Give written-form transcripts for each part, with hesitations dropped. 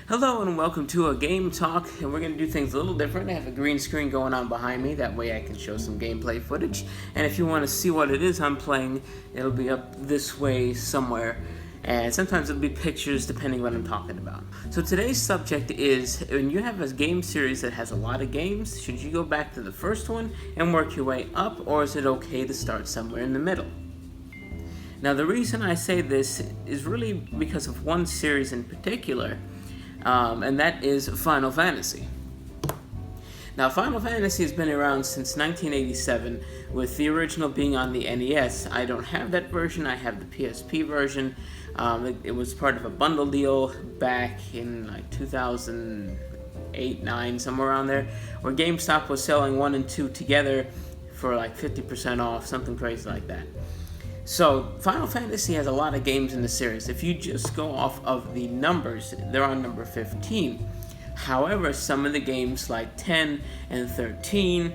Hello and welcome to a Game Talk, and we're going to do things a little different. I have a green screen going on behind me, that way I can show some gameplay footage, and if you want to see what it is I'm playing, it'll be up this way somewhere, and sometimes it'll be pictures depending what I'm talking about. So today's subject is, when you have a game series that has a lot of games, should you go back to the first one and work your way up, or is it okay to start somewhere in the middle? Now the reason I say this is really because of one series in particular, and that is Final Fantasy. Now, Final Fantasy has been around since 1987, with the original being on the NES. I don't have that version, I have the PSP version. It was part of a bundle deal back in like 2008, 9, somewhere around there, where GameStop was selling 1 and 2 together for like 50% off, something crazy like that. So, Final Fantasy has a lot of games in the series. If you just go off of the numbers, they're on number 15. However, some of the games like 10 and 13,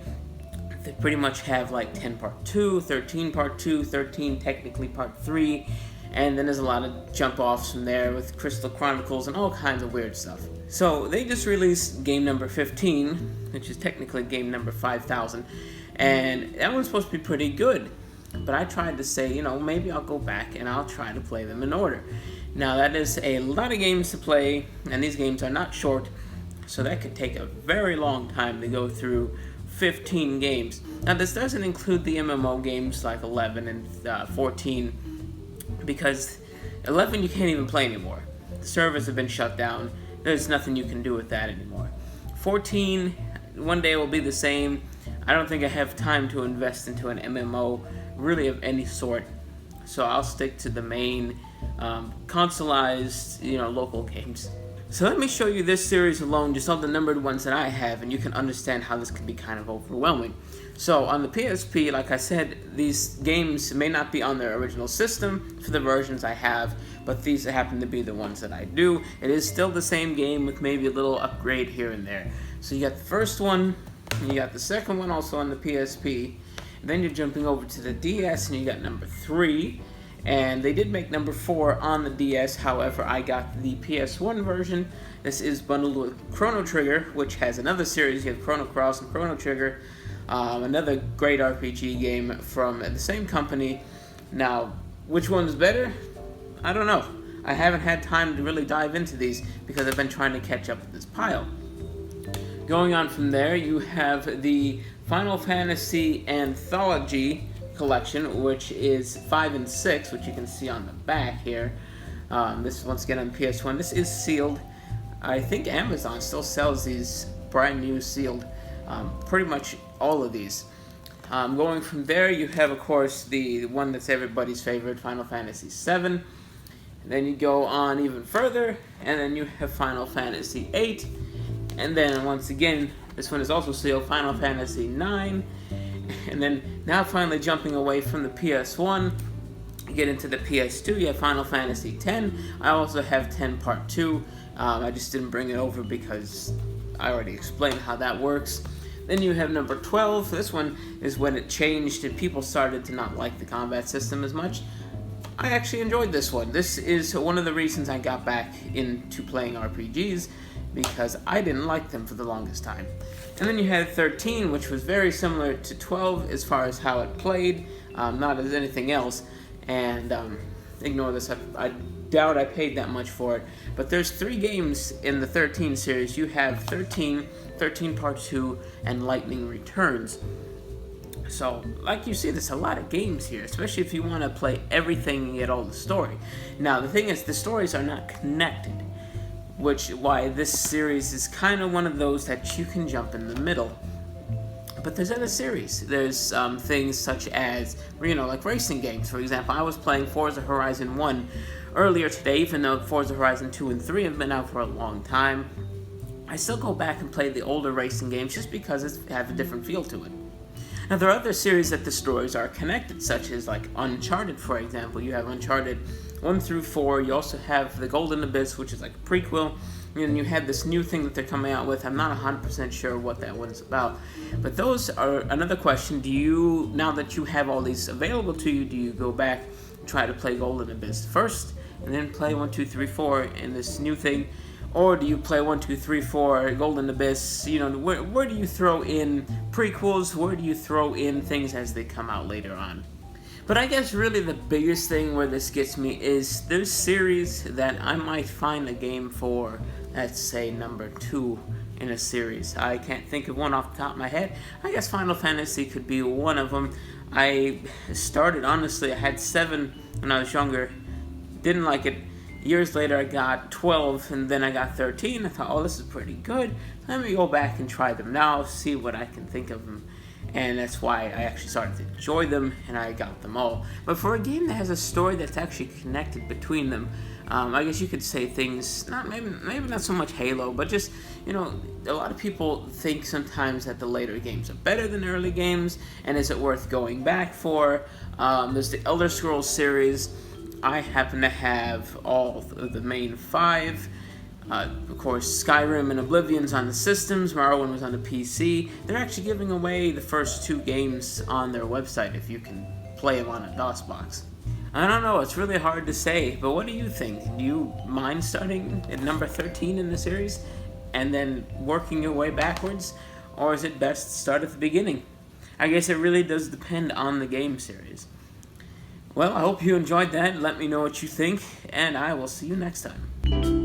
they pretty much have like 10 Part 2, 13 Part 2, 13 technically Part 3, and then there's a lot of jump-offs from there with Crystal Chronicles and all kinds of weird stuff. So, they just released game number 15, which is technically game number 5,000, and that one's supposed to be pretty good. But I tried to say, maybe I'll go back and I'll try to play them in order. Now, that is a lot of games to play, and these games are not short, so that could take a very long time to go through 15 games. Now, this doesn't include the MMO games like 11 and 14, because 11 you can't even play anymore. The servers have been shut down. There's nothing you can do with that anymore. 14, one day will be the same. I don't think I have time to invest into an MMO really of any sort, so I'll stick to the main consoleized, local games. So let me show you this series alone, just all the numbered ones that I have, and you can understand how this can be kind of overwhelming. So on the PSP, like I said, these games may not be on their original system for the versions I have, but these happen to be the ones that I do. It is still the same game with maybe a little upgrade here and there. So you got the first one, and you got the second one also on the PSP. Then you're jumping over to the DS, and you got number 3. And they did make number 4 on the DS, however, I got the PS1 version. This is bundled with Chrono Trigger, which has another series. You have Chrono Cross and Chrono Trigger, another great RPG game from the same company. Now, which one's better? I don't know. I haven't had time to really dive into these because I've been trying to catch up with this pile. Going on from there, you have the Final Fantasy Anthology collection, which is 5 and 6, which you can see on the back here. This is once again on PS1. This is sealed. I think Amazon still sells these brand new sealed. Pretty much all of these. Going from there, you have, of course, the one that's everybody's favorite, Final Fantasy VII. And then you go on even further, and then you have Final Fantasy VIII. And then, once again, this one is also sealed, Final Fantasy IX. And then, now finally jumping away from the PS1, you get into the PS2, you have Final Fantasy X. I also have 10 Part 2. I just didn't bring it over because I already explained how that works. Then you have number 12. This one is when it changed and people started to not like the combat system as much. I actually enjoyed this one. This is one of the reasons I got back into playing RPGs, because I didn't like them for the longest time. And then you had 13, which was very similar to 12 as far as how it played, not as anything else. And ignore this, I doubt I paid that much for it. But there's 3 games in the 13 series. You have 13, 13 Part 2, and Lightning Returns. So, like you see, there's a lot of games here, especially if you want to play everything and get all the story. Now, the thing is, the stories are not connected, which why this series is kind of one of those that you can jump in the middle. But there's other series. There's things such as, like racing games. For example, I was playing Forza Horizon 1 earlier today, even though Forza Horizon 2 and 3 have been out for a long time. I still go back and play the older racing games just because it has a different feel to it. Now, there are other series that the stories are connected, such as like Uncharted, for example. You have Uncharted 1 through 4. You also have The Golden Abyss, which is like a prequel. And you have this new thing that they're coming out with. I'm not 100% sure what that one's about. But those are another question. Do you, now that you have all these available to you, do you go back and try to play Golden Abyss first, and then play 1, 2, 3, 4 in this new thing? Or do you play 1, 2, 3, 4, Golden Abyss? You know, where do you throw in prequels? Where do you throw in things as they come out later on? But I guess really the biggest thing where this gets me is there's series that I might find a game for, let's say number 2 in a series. I can't think of one off the top of my head. I guess Final Fantasy could be one of them. I started, honestly, I had 7 when I was younger, didn't like it. Years later I got 12 and then I got 13. I thought, oh, this is pretty good. Let me go back and try them now, see what I can think of them. And that's why I actually started to enjoy them, and I got them all. But for a game that has a story that's actually connected between them, I guess you could say things, maybe not so much Halo, but just, you know, a lot of people think sometimes that the later games are better than early games, and is it worth going back for? There's the Elder Scrolls series. I happen to have all of the main 5. Of course, Skyrim and Oblivion's on the systems, Morrowind was on the PC. They're actually giving away the first 2 games on their website if you can play them on a DOS box. I don't know, it's really hard to say, but what do you think? Do you mind starting at number 13 in the series and then working your way backwards? Or is it best to start at the beginning? I guess it really does depend on the game series. Well, I hope you enjoyed that. Let me know what you think, and I will see you next time.